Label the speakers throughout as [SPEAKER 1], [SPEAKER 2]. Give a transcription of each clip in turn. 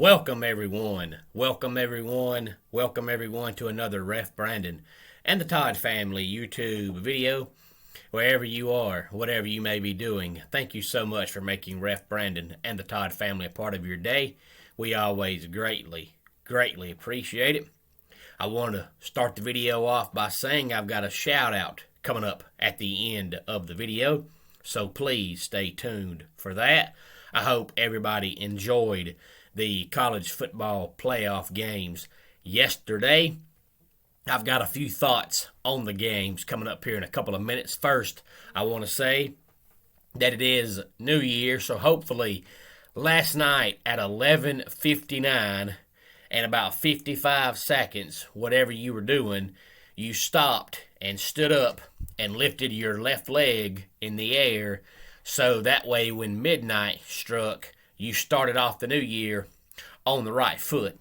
[SPEAKER 1] Welcome everyone. Welcome everyone. Welcome everyone to another Ref Brandon and the Todd family YouTube video. Wherever you are, whatever you may be doing, thank you so much for making Ref Brandon and the Todd family a part of your day. We always greatly appreciate it. I want to start the video off by saying I've got a shout out coming up at the end of the video, so please stay tuned for that. I hope everybody enjoyed the college football playoff games yesterday. I've got a few thoughts on the games coming up here in a couple of minutes. First, I want to say that it is New Year, so hopefully last night at 11:59 and about 55 seconds, whatever you were doing, you stopped and stood up and lifted your left leg in the air, so that way when midnight struck, you started off the new year on the right foot.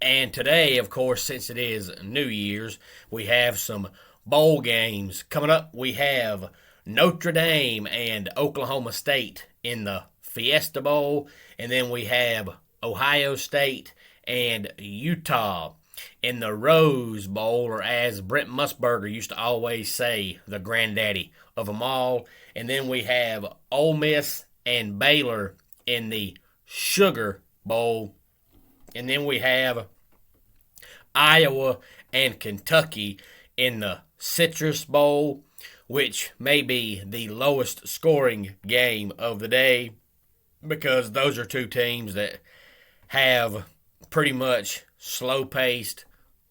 [SPEAKER 1] And today, of course, since it is New Year's, we have some bowl games coming up. We have Notre Dame and Oklahoma State in the Fiesta Bowl, and then we have Ohio State and Utah in the Rose Bowl, or as Brent Musburger used to always say, the granddaddy of them all. And then we have Ole Miss and Baylor in the Sugar Bowl. And then we have Iowa and Kentucky in the Citrus Bowl, which may be the lowest scoring game of the day because those are two teams that have pretty much slow-paced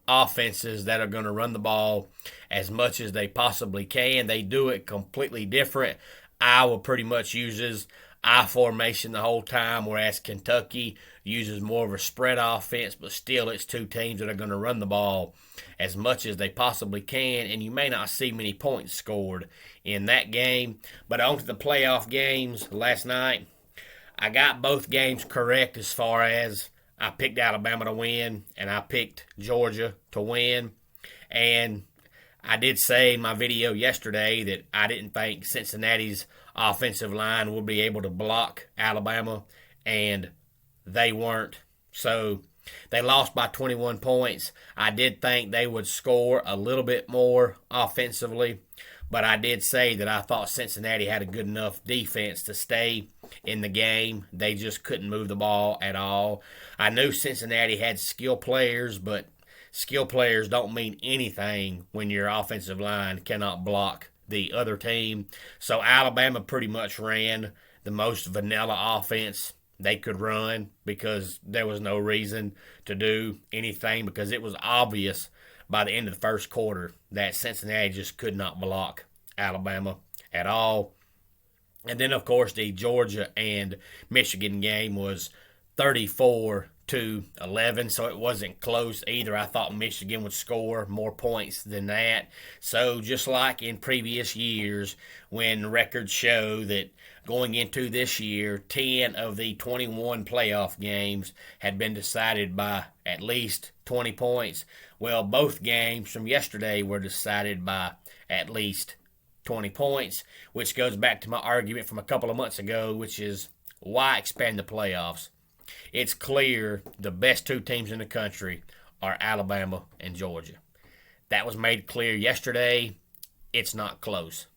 [SPEAKER 1] offenses that are going to run the ball as much as they possibly can. They do it completely different. Iowa pretty much uses I formation the whole time, whereas Kentucky uses more of a spread offense, but still it's two teams that are going to run the ball as much as they possibly can, and you may not see many points scored in that game. But on to the playoff games last night. I got both games correct as far as I picked Alabama to win, and I picked Georgia to win. And I did say in my video yesterday that I didn't think Cincinnati's offensive line would be able to block Alabama, and they weren't. So they lost by 21 points. I did think they would score a little bit more offensively, but I did say that I thought Cincinnati had a good enough defense to stay in the game. They just couldn't move the ball at all. I knew Cincinnati had skill players, but skill players don't mean anything when your offensive line cannot block the other team. So Alabama pretty much ran the most vanilla offense they could run because there was no reason to do anything, because it was obvious by the end of the first quarter that Cincinnati just could not block Alabama at all. And then, of course, the Georgia and Michigan game was 34-11, so it wasn't close either. I thought Michigan would score more points than that. So just like in previous years, when records show that going into this year, 10 of the 21 playoff games had been decided by at least 20 points. Well, both games from yesterday were decided by at least 20 points, which goes back to my argument from a couple of months ago, which is why expand the playoffs? It's clear the best two teams in the country are Alabama and Georgia. That was made clear yesterday. It's not close.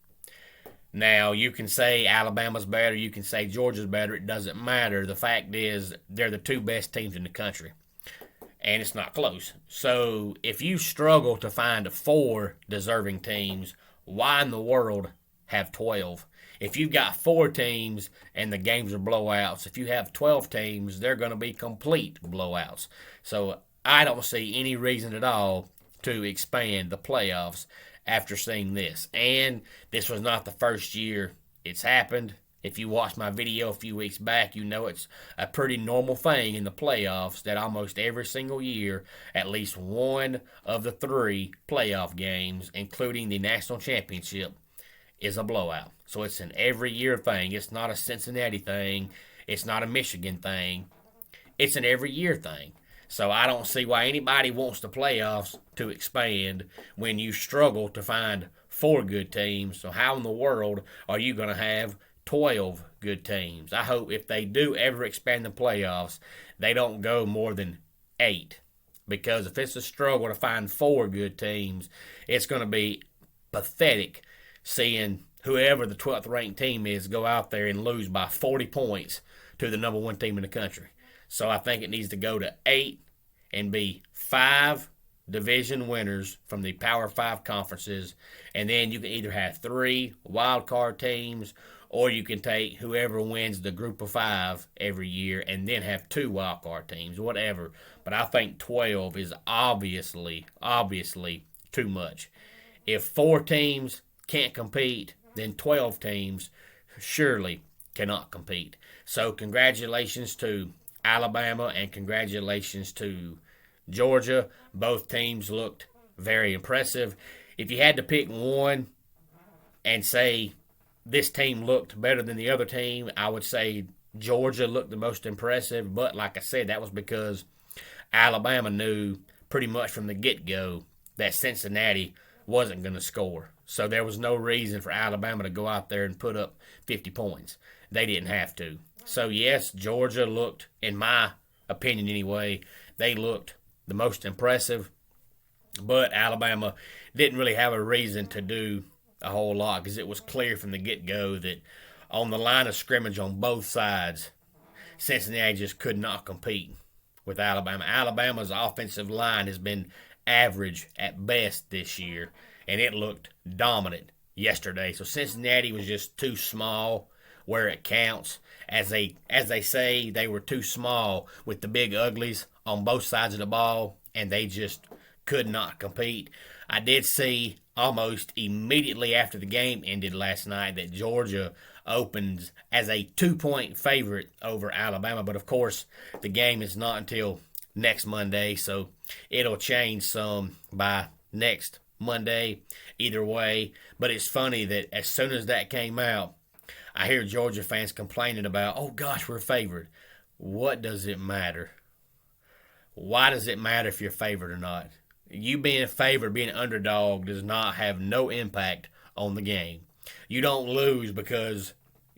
[SPEAKER 1] Now, you can say Alabama's better, you can say Georgia's better. It doesn't matter. The fact is they're the two best teams in the country, and it's not close. So if you struggle to find 4 deserving teams, why in the world have 12? If you've got 4 teams and the games are blowouts, if you have 12 teams, they're going to be complete blowouts. So I don't see any reason at all to expand the playoffs after seeing this. And this was not the first year it's happened. If you watched my video a few weeks back, you know it's a pretty normal thing in the playoffs that almost every single year, at least one of the 3 playoff games, including the national championship, is a blowout. So it's an every year thing. It's not a Cincinnati thing. It's not a Michigan thing. It's an every year thing. So I don't see why anybody wants the playoffs to expand when you struggle to find 4 good teams. So how in the world are you going to have 12 good teams. I hope if they do ever expand the playoffs, they don't go more than 8. Because if it's a struggle to find 4 good teams, it's going to be pathetic seeing whoever the 12th ranked team is go out there and lose by 40 points to the number 1 team in the country. So I think it needs to go to 8 and be 5 division winners from the Power 5 conferences, and then you can either have 3 wild card teams, or you can take whoever wins the group of 5 every year and then have 2 wild card teams, whatever. But I think 12 is obviously too much. If 4 teams can't compete, then 12 teams surely cannot compete. So congratulations to Alabama and congratulations to Georgia. Both teams looked very impressive. If you had to pick one and say this team looked better than the other team, I would say Georgia looked the most impressive. But like I said, that was because Alabama knew pretty much from the get-go that Cincinnati wasn't going to score. So there was no reason for Alabama to go out there and put up 50 points. They didn't have to. So yes, Georgia looked, in my opinion anyway, they looked the most impressive. But Alabama didn't really have a reason to do a whole lot because it was clear from the get-go that on the line of scrimmage on both sides, Cincinnati just could not compete with Alabama. Alabama's offensive line has been average at best this year, and it looked dominant yesterday. So Cincinnati was just too small where it counts. As they say, they were too small with the big uglies on both sides of the ball, and they just could not compete. I did see almost immediately after the game ended last night that Georgia opens as a 2-point favorite over Alabama. But, of course, the game is not until next Monday, so it'll change some by next Monday either way. But it's funny that as soon as that came out, I hear Georgia fans complaining about, oh, gosh, we're favored. What does it matter? Why does it matter if you're favored or not? You being favored, being an underdog, does not have no impact on the game. You don't lose because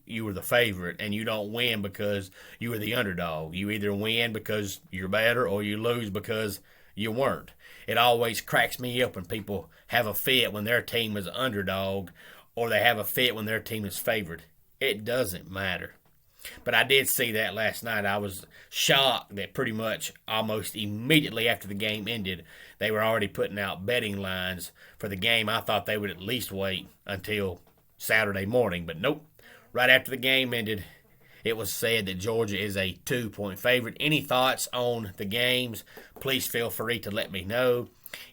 [SPEAKER 1] you were the favorite, and you don't win because you were the underdog. You either win because you're better or you lose because you weren't. It always cracks me up when people have a fit when their team is an underdog or they have a fit when their team is favored. It doesn't matter. But I did see that last night. I was shocked that pretty much almost immediately after the game ended, they were already putting out betting lines for the game. I thought they would at least wait until Saturday morning, but nope. Right after the game ended, it was said that Georgia is a 2-point favorite. Any thoughts on the games? Please feel free to let me know.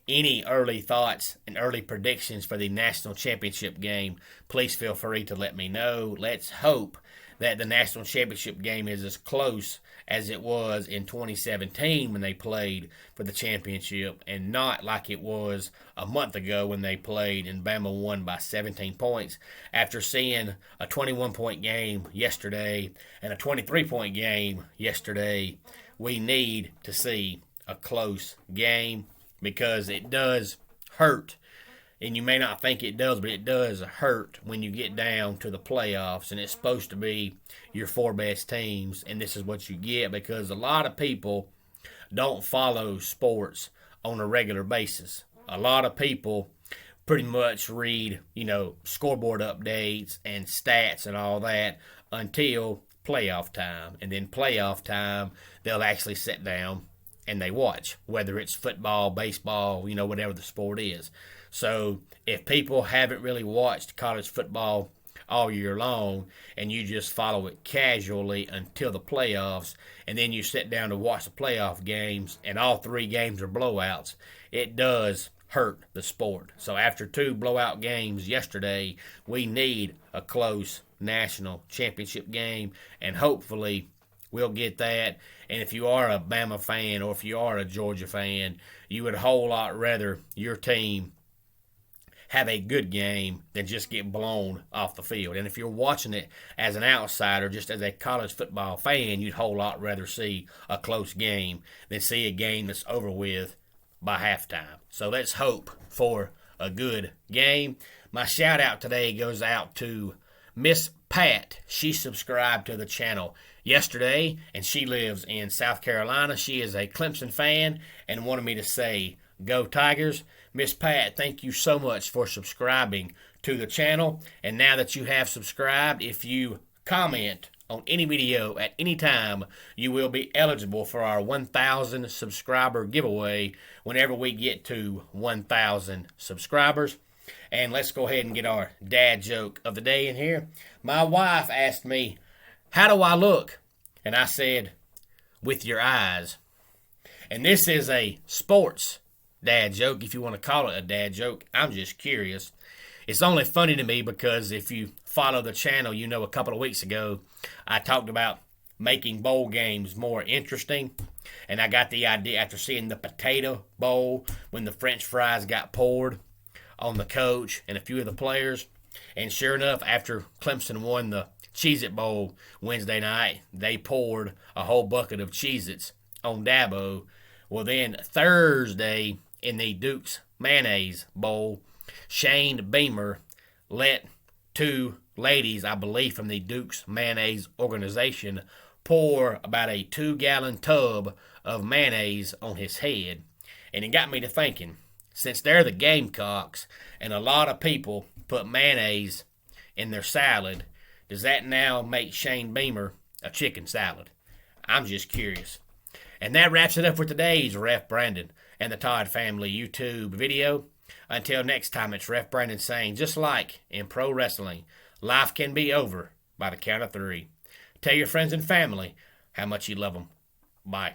[SPEAKER 1] Any early thoughts and early predictions for the national championship game? Please feel free to let me know. Let's hope that the national championship game is as close as it was in 2017 when they played for the championship, and not like it was a month ago when they played and Bama won by 17 points. After seeing a 21-point game yesterday and a 23-point game yesterday, we need to see a close game because it does hurt. And you may not think it does, but it does hurt when you get down to the playoffs, and it's supposed to be your 4 best teams, and this is what you get because a lot of people don't follow sports on a regular basis. A lot of people pretty much read, scoreboard updates and stats and all that until playoff time. And then playoff time, they'll actually sit down and they watch, whether it's football, baseball, whatever the sport is. So if people haven't really watched college football all year long and you just follow it casually until the playoffs, and then you sit down to watch the playoff games and all 3 games are blowouts, it does hurt the sport. So after 2 blowout games yesterday, we need a close national championship game, and hopefully we'll get that. And if you are a Bama fan or if you are a Georgia fan, you would a whole lot rather your team have a good game than just get blown off the field. And if you're watching it as an outsider, just as a college football fan, you'd a whole lot rather see a close game than see a game that's over with by halftime. So let's hope for a good game. My shout out today goes out to Miss Pat, she subscribed to the channel yesterday, and she lives in South Carolina. She is a Clemson fan and wanted me to say, go Tigers. Miss Pat, thank you so much for subscribing to the channel. And now that you have subscribed, if you comment on any video at any time, you will be eligible for our 1,000 subscriber giveaway whenever we get to 1,000 subscribers. And let's go ahead and get our dad joke of the day in here. My wife asked me, how do I look? And I said, with your eyes. And this is a sports dad joke, if you want to call it a dad joke. I'm just curious. It's only funny to me because if you follow the channel, you know a couple of weeks ago I talked about making bowl games more interesting. And I got the idea after seeing the Potato Bowl when the French fries got poured on the coach and a few of the players. And sure enough, after Clemson won the Cheez-It Bowl Wednesday night, they poured a whole bucket of Cheez-Its on Dabo. Well, then Thursday in the Duke's Mayonnaise Bowl, Shane Beamer let two ladies, I believe from the Duke's Mayonnaise organization, pour about a 2-gallon tub of mayonnaise on his head. And it got me to thinking, since they're the Gamecocks and a lot of people put mayonnaise in their salad, does that now make Shane Beamer a chicken salad? I'm just curious. And that wraps it up for today's Ref Brandon and the Todd Family YouTube video. Until next time, it's Ref Brandon saying, just like in pro wrestling, life can be over by the count of 3. Tell your friends and family how much you love them. Bye.